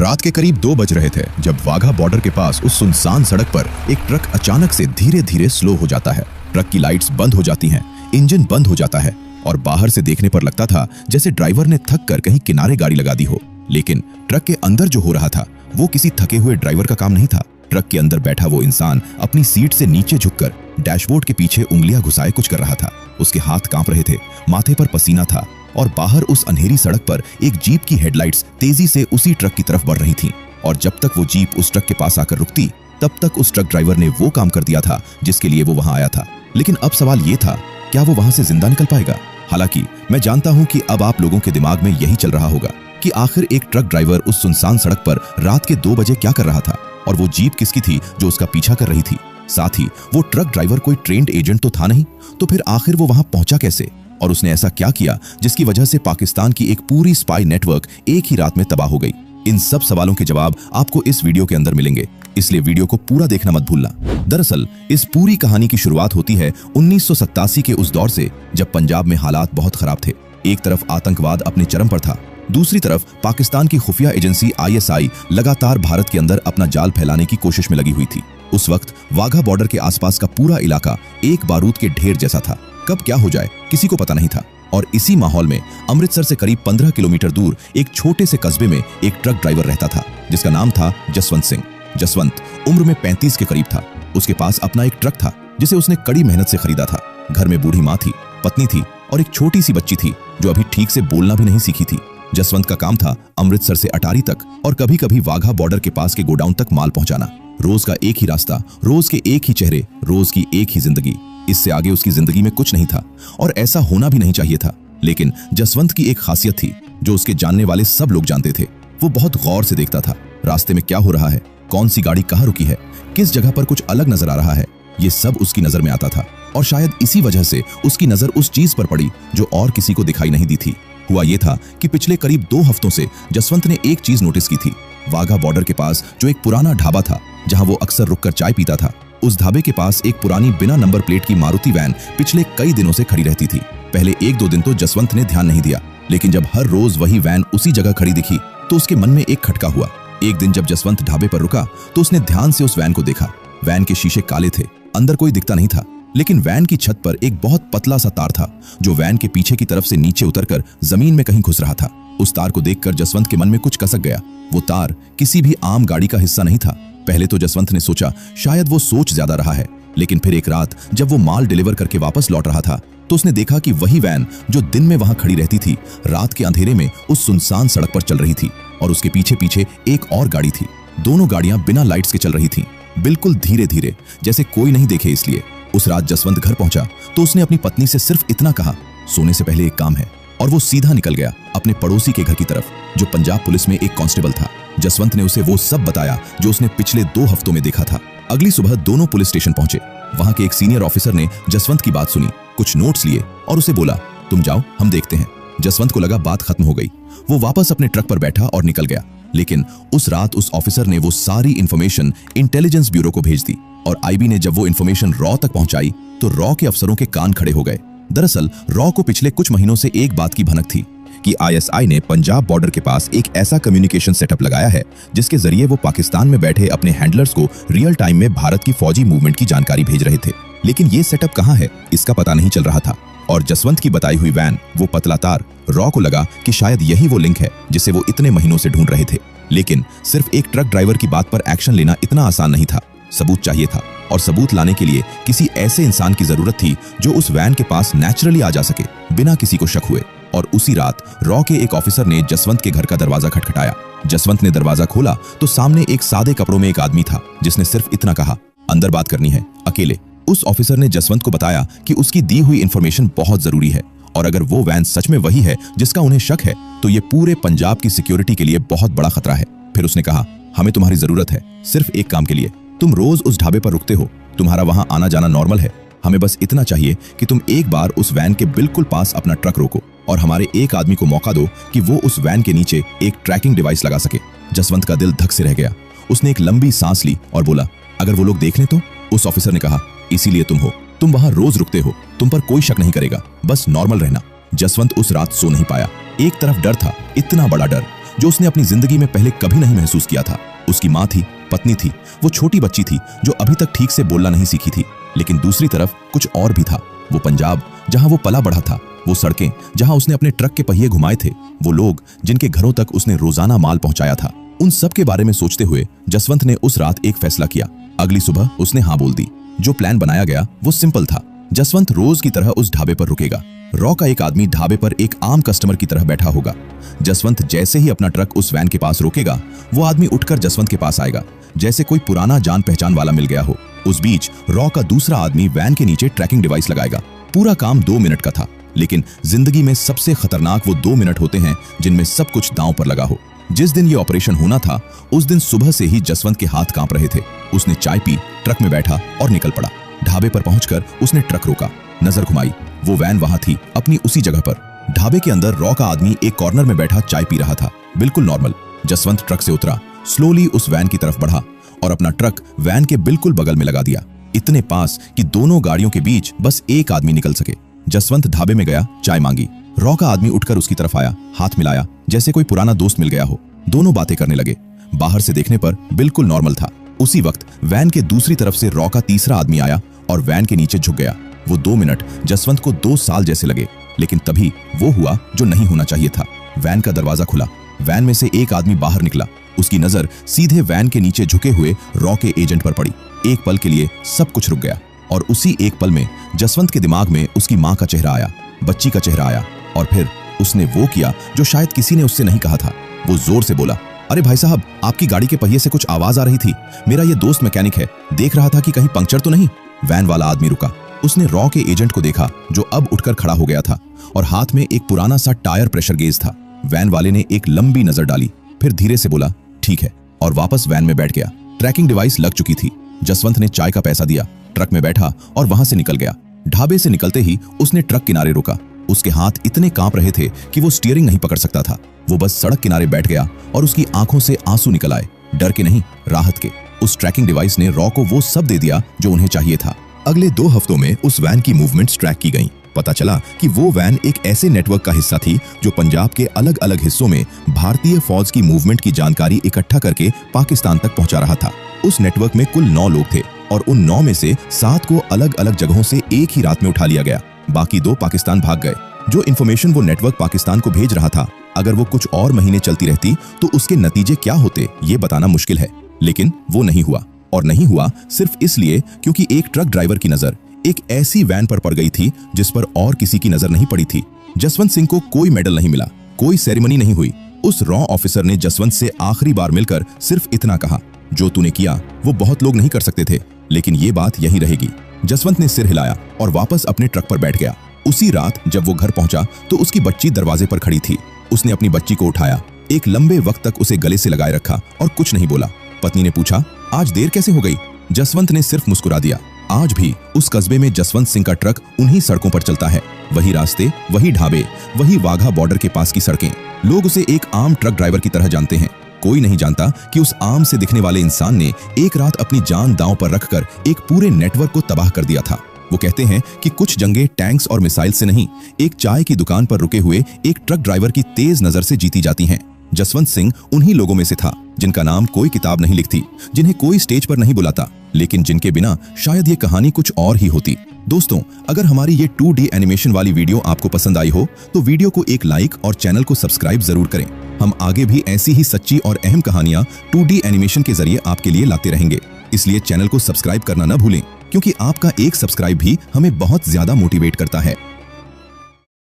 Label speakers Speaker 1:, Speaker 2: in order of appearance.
Speaker 1: रात के करीब 2 बज रहे थे जब वाघा बॉर्डर के पास उस सुनसान सड़क पर एक ट्रक अचानक से धीरे धीरे स्लो हो जाता है। ट्रक की लाइट्स बंद हो जाती हैं, इंजन बंद हो जाता है और बाहर से देखने पर लगता था जैसे ड्राइवर ने थक कर कहीं किनारे गाड़ी लगा दी हो। लेकिन ट्रक के अंदर जो हो रहा था वो किसी थके हुए ड्राइवर का काम नहीं था। ट्रक के अंदर बैठा वो इंसान अपनी सीट से नीचे झुककर डैशबोर्ड के पीछे उंगलियां घुसाए कुछ कर रहा था। उसके हाथ कांप रहे थे, माथे पर पसीना था और बाहर उस अंधेरी सड़क पर एक जीप की हेडलाइट्स तेजी से उसी ट्रक की तरफ बढ़ रही थीं। और जब तक वो जीप उस ट्रक के पास आकर रुकती तब तक उस ट्रक ड्राइवर ने वो काम कर दिया था जिसके लिए वो वहां आया था। लेकिन अब सवाल ये था, क्या वो वहां से जिंदा निकल पाएगा? हालांकि मैं जानता हूं कि अब आप लोगों के दिमाग में यही चल रहा होगा कि आखिर एक ट्रक ड्राइवर उस सुनसान सड़क पर रात के 2 बजे क्या कर रहा था और वो जीप किसकी थी जो उसका पीछा कर रही थी। साथ ही वो ट्रक ड्राइवर कोई ट्रेन्ड एजेंट तो था नहीं, तो फिर आखिर वो वहां पहुंचा कैसे और उसने ऐसा क्या किया जिसकी वजह से पाकिस्तान की एक पूरी स्पाई नेटवर्क एक ही रात में तबाह हो गई। इन सब सवालों के जवाब आपको इस वीडियो के अंदर मिलेंगे, इसलिए वीडियो को पूरा देखना मत भूलना। दरअसल इस पूरी कहानी की शुरुआत होती है 1987 के उस दौर से जब पंजाब में हालात बहुत खराब थे। एक तरफ आतंकवाद अपने चरम पर था, दूसरी तरफ पाकिस्तान की खुफिया एजेंसी ISI लगातार भारत के अंदर अपना जाल फैलाने की कोशिश में लगी हुई थी। उस वक्त वाघा बॉर्डर के आसपास का पूरा इलाका एक बारूद के ढेर जैसा था। कब क्या हो जाए किसी को पता नहीं था। और इसी माहौल में अमृतसर से करीब 15 किलोमीटर दूर एक छोटे से कस्बे में एक ट्रक ड्राइवर रहता था जिसका नाम था जसवंत सिंह। जसवंत उम्र में 35 के करीब था। उसके पास अपना एक ट्रक था जिसे उसने कड़ी मेहनत से खरीदा था। घर में बूढ़ी माँ थी, पत्नी थी और एक छोटी सी बच्ची थी जो अभी ठीक से बोलना भी नहीं सीखी थी। जसवंत का काम था अमृतसर से अटारी तक और कभी कभी वाघा बॉर्डर के पास के गोडाउन तक माल पहुंचाना। रोज का एक ही रास्ता, रोज के एक ही चेहरे, रोज की एक ही जिंदगी। इससे आगे उसकी जिंदगी में कुछ नहीं था और ऐसा होना भी नहीं चाहिए था। लेकिन जसवंत की एक खासियत थी जो उसके जानने वाले सब लोग जानते थे। वो बहुत गौर से देखता था रास्ते में क्या हो रहा है, कौन सी गाड़ी कहाँ रुकी है, किस जगह पर कुछ अलग नजर आ रहा है। ये सब उसकी नजर में आता था और शायद इसी वजह से उसकी नजर उस चीज पर पड़ी जो और किसी को दिखाई नहीं दी थी। हुआ ये था कि पिछले करीब 2 हफ्तों से जसवंत ने एक चीज नोटिस की थी। वाघा बॉर्डर के पास जो एक पुराना ढाबा था जहां वो अक्सर रुककर चाय पीता था, उस ढाबे के पास एक पुरानी बिना नंबर प्लेट की मारुति वैन पिछले कई दिनों से खड़ी रहती थी। पहले 1-2 दिन तो जसवंत ने ध्यान नहीं दिया, लेकिन जब हर रोज वही वैन उसी जगह खड़ी दिखी तो उसके मन में एक खटका हुआ। एक दिन जब जसवंत ढाबे पर रुका तो उसने ध्यान से उस वैन को देखा। वैन के शीशे काले थे, अंदर कोई दिखता नहीं था, लेकिन वैन की छत पर एक बहुत पतला सा तार था जो वैन के पीछे की तरफ से नीचे उतरकर जमीन में कहीं घुस रहा था। उस तार को देखकर जसवंत के मन में कुछ कसक गया। वो तार किसी भी आम गाड़ी का हिस्सा नहीं था। पहले तो जसवंत ने सोचा शायद वो सोच ज्यादा रहा है, लेकिन फिर एक रात जब वो माल डिलीवर करके वापस लौट रहा था तो उसने देखा कि वही वैन जो दिन में वहां खड़ी रहती थी रात के अंधेरे में उस सुनसान सड़क पर चल रही थी और उसके पीछे पीछे एक और गाड़ी थी। दोनों गाड़ियां बिना लाइट्स के चल रही थीं, बिल्कुल धीरे धीरे, जैसे कोई नहीं देखे इसलिए। उस रात जसवंत घर पहुंचा तो उसने अपनी पत्नी से सिर्फ इतना कहा, सोने से पहले एक काम है, और वो सीधा निकल गया अपने पड़ोसी के घर की तरफ जो पंजाब पुलिस में एक कांस्टेबल था। जसवंत ने उसे वो सब बताया जो उसने पिछले 2 हफ्तों में देखा था। अगली सुबह दोनों पुलिस स्टेशन पहुंचे। वहां के एक सीनियर ऑफिसर ने जसवंत की बात सुनी, कुछ नोट्स लिए और उसे बोला, तुम जाओ, हम देखते हैं। जसवंत को लगा बात खत्म हो गई। वो वापस अपने ट्रक पर बैठा और निकल गया। लेकिन उस रात उस ऑफिसर ने वो सारी इंफॉर्मेशन इंटेलिजेंस ब्यूरो को भेज दी और IB ने जब वो इंफॉर्मेशन रॉ तक पहुंचाई तो रॉ के अफसरों के कान खड़े हो गए। दरअसल रॉ को पिछले कुछ महीनों से एक बात की भनक थी कि ISI ने पंजाब बॉर्डर के पास एक ऐसा कम्युनिकेशन सेटअप लगाया है जिसके जरिए वो पाकिस्तान में बैठे अपने हैंडलर्स को रियल टाइम में भारत की फौजी मूवमेंट की जानकारी भेज रहे थे। लेकिन ये सेटअप कहाँ है इसका पता नहीं चल रहा था। और जसवंत की बताई हुई वैन, वो पतला तार, रॉ को लगा कि शायद यही वो लिंक है जिसे वो इतने महीनों से ढूंढ रहे थे। लेकिन सिर्फ एक ट्रक ड्राइवर की बात पर एक्शन लेना इतना आसान नहीं था। सबूत चाहिए था और सबूत लाने के लिए किसी ऐसे इंसान की जरूरत थी जो उस वैन के पास नेचुरली आ जा सके बिना किसी को शक हुए। और उसी रात रॉ के एक ऑफिसर ने जसवंत के घर का दरवाजा खटखटाया। जसवंत ने दरवाजा खोला तो सामने एक सादे कपड़ों में एक आदमी था जिसने सिर्फ इतना कहा, अंदर बात करनी है, अकेले। उस ऑफिसर ने जसवंत को बताया कि उसकी दी हुई इंफॉर्मेशन बहुत जरूरी है और अगर वो वैन सच में वही है जिसका उन्हें शक है तो ये पूरे पंजाब की सिक्योरिटी के लिए बहुत बड़ा खतरा है। फिर उसने कहा, हमें तुम्हारी जरूरत है सिर्फ एक काम के लिए। तुम रोज उस ढाबे पर रुकते हो, तुम्हारा वहां आना जाना नॉर्मल है। हमें बस इतना चाहिए कि तुम एक बार उस वैन के बिल्कुल पास अपना ट्रक रोको और हमारे एक आदमी को मौका दो कि वो उस वैन के नीचे एक ट्रैकिंग डिवाइस लगा सके। जसवंत का दिल धक से रह गया। उसने एक लंबी सांस ली और बोला, अगर वो लोग देख लें तो? उस ऑफिसर ने कहा, इसीलिए तुम हो, तुम वहां रोज रुकते हो, तुम पर कोई शक नहीं करेगा, बस नॉर्मल रहना। जसवंत उस रात सो नहीं पाया। एक तरफ डर था, इतना बड़ा डर, जो उसने अपनी जिंदगी में पहले कभी नहीं महसूस किया था। उसकी माँ थी, पत्नी थी, वो छोटी बच्ची थी जो अभी तक ठीक से बोलना नहीं सीखी थी। लेकिन दूसरी तरफ कुछ और भी था। वो पंजाब जहां वो पला बढ़ा था, वो सड़कें जहां उसने अपने ट्रक के पहिए घुमाए थे, वो लोग जिनके घरों तक उसने रोजाना माल पहुंचाया था। उन सब के बारे में सोचते हुए जसवंत ने उस रात एक फैसला किया। अगली सुबह उसने हाँ बोल दी। जो प्लान बनाया गया वो सिंपल था। जसवंत रोज की तरह उस ढाबे पर रुकेगा। रॉ का एक आदमी ढाबे पर एक आम कस्टमर की तरह बैठा होगा। जसवंत जैसे ही अपना ट्रक उस वैन के पास रोकेगा, वो आदमी उठकर जसवंत के पास आएगा, जैसे कोई पुराना जान पहचान वाला मिल गया हो। उस बीच रॉ का दूसरा आदमी वैन के नीचे ट्रैकिंग डिवाइस लगाएगा। पूरा काम 2 मिनट का था, लेकिन जिंदगी में सबसे खतरनाक वो 2 मिनट होते हैं जिनमें सब कुछ दांव पर लगा हो। जिस दिन ये ऑपरेशन होना था, उस दिन सुबह से ही जसवंत के हाथ कांप रहे थे। उसने चाय पी, ट्रक में बैठा और निकल पड़ा। ढाबे पर पहुंचकर उसने ट्रक रोका, नजर घुमाई। वो वैन वहां थी, अपनी उसी जगह पर। ढाबे के अंदर रॉ का आदमी एक कॉर्नर में बैठा चाय पी रहा था, बिल्कुल नॉर्मल। जसवंत ट्रक से उतरा, स्लोली उस वैन की तरफ बढ़ा और अपना ट्रक वैन के बिल्कुल बगल में लगा दिया, इतने पास कि दोनों गाड़ियों के बीच बस एक आदमी निकल सके। जसवंत ढाबे में गया, चाय मांगी। रॉ का आदमी उठकर उसकी तरफ आया, हाथ मिलाया, जैसे कोई पुराना दोस्त मिल गया हो। दोनों बातें करने लगे। बाहर से देखने पर बिल्कुल नॉर्मल था। उसी वक्त वैन के दूसरी तरफ से रॉ का तीसरा आदमी आया और वैन के नीचे झुक गया। वो 2 मिनट जसवंत को 2 साल जैसे लगे, लेकिन तभी वो हुआ जो नहीं होना चाहिए था। वैन का दरवाजा खुला, वैन में से एक आदमी बाहर निकला। उसकी नजर सीधे वैन के नीचे झुके हुए रॉ के एजेंट पर पड़ी। एक पल के लिए सब कुछ रुक गया और उसी एक पल में जसवंत के दिमाग में उसकी माँ का चेहरा आया, बच्ची का चेहरा आया, और फिर उसने वो किया जो शायद किसी ने उससे नहीं कहा था। वो जोर से बोला, अरे भाई साहब, आपकी गाड़ी के पहिए से कुछ आवाज आ रही थी। मेरा ये दोस्त मैकेनिक है, देख रहा था कि कहीं पंक्चर तो नहीं। वैन वाला आदमी रुका। उसने रॉ के एजेंट को देखा जो अब उठकर खड़ा हो गया था और हाथ में एक पुराना सा टायर प्रेशर गेज था। वैन वाले ने एक लंबी नजर डाली, फिर धीरे से बोला, ठीक है, और वापस वैन में बैठ गया। ट्रैकिंग डिवाइस लग चुकी थी। जसवंत ने चाय का पैसा दिया, ट्रक में बैठा और वहां से निकल गया। ढाबे से निकलते ही उसने ट्रक किनारे रोका। उसके हाथ इतने कांप रहे थे कि वो स्टीयरिंग नहीं पकड़ सकता था। वो बस सड़क किनारे बैठ गया और उसकी आंखों से आंसू निकल आए, डर के नहीं, राहत के। उस ट्रैकिंग डिवाइस ने रॉ को वो सब दे दिया जो उन्हें चाहिए था। अगले 2 हफ्तों में उस वैन की मूवमेंट्स ट्रैक की गईं। पता चला कि वो वैन एक ऐसे नेटवर्क का हिस्सा थी जो पंजाब के अलग अलग हिस्सों में भारतीय फौज की मूवमेंट की जानकारी इकट्ठा करके पाकिस्तान तक पहुंचा रहा था। उस नेटवर्क में कुल 9 लोग थे और उन 9 में से 7 को अलग अलग जगहों से एक ही रात में उठा लिया गया। बाकी 2 पाकिस्तान भाग गए। जो इन्फॉर्मेशन वो नेटवर्क पाकिस्तान को भेज रहा था, अगर वो कुछ और महीने चलती रहती तो उसके नतीजे क्या होते ये बताना मुश्किल है। लेकिन वो नहीं हुआ, और नहीं हुआ सिर्फ इसलिए क्योंकि एक ट्रक ड्राइवर की नजर एक ऐसी वैन पर पड़ गई थी जिस पर और किसी की नजर नहीं पड़ी थी। जसवंत सिंह को कोई मेडल नहीं मिला, कोई सेरेमनी नहीं हुई। उस रॉ ऑफिसर ने जसवंत से आखिरी बार मिलकर सिर्फ इतना कहा, जो तूने किया वो बहुत लोग नहीं कर सकते थे, लेकिन ये बात यही रहेगी। जसवंत ने सिर हिलाया और वापस अपने ट्रक पर बैठ गया। उसी रात जब वो घर पहुंचा तो उसकी बच्ची दरवाजे पर खड़ी थी। उसने अपनी बच्ची को उठाया, एक लंबे वक्त तक उसे गले से लगाए रखा और कुछ नहीं बोला। पत्नी ने पूछा, आज देर कैसे हो गई? जसवंत ने सिर्फ मुस्कुरा दिया। आज भी उस कस्बे में जसवंत सिंह का ट्रक उन्हीं सड़कों पर चलता है। वही रास्ते, वही ढाबे, वही वाघा बॉर्डर के पास की सड़कें। लोग उसे एक आम ट्रक ड्राइवर की तरह जानते हैं। कोई नहीं जानता कि उस आम से दिखने वाले इंसान ने एक रात अपनी जान दांव पर रखकर एक पूरे नेटवर्क को तबाह कर दिया था। वो कहते हैं कि कुछ जंगें टैंक्स और मिसाइल से नहीं, एक चाय की दुकान पर रुके हुए एक ट्रक ड्राइवर की तेज नजर से जीती जाती हैं। जसवंत सिंह उन्हीं लोगों में से था जिनका नाम कोई किताब नहीं लिखती, जिन्हें कोई स्टेज पर नहीं बुलाता, लेकिन जिनके बिना शायद ये कहानी कुछ और ही होती। दोस्तों, अगर हमारी ये 2D एनिमेशन वाली वीडियो आपको पसंद आई हो तो वीडियो को एक लाइक और चैनल को सब्सक्राइब जरूर करें। हम आगे भी ऐसी ही सच्ची और अहम कहानियां 2D एनिमेशन के जरिए आपके लिए लाते रहेंगे। इसलिए चैनल को सब्सक्राइब करना न भूलें, क्योंकि आपका एक सब्सक्राइब भी हमें बहुत ज्यादा मोटिवेट करता है।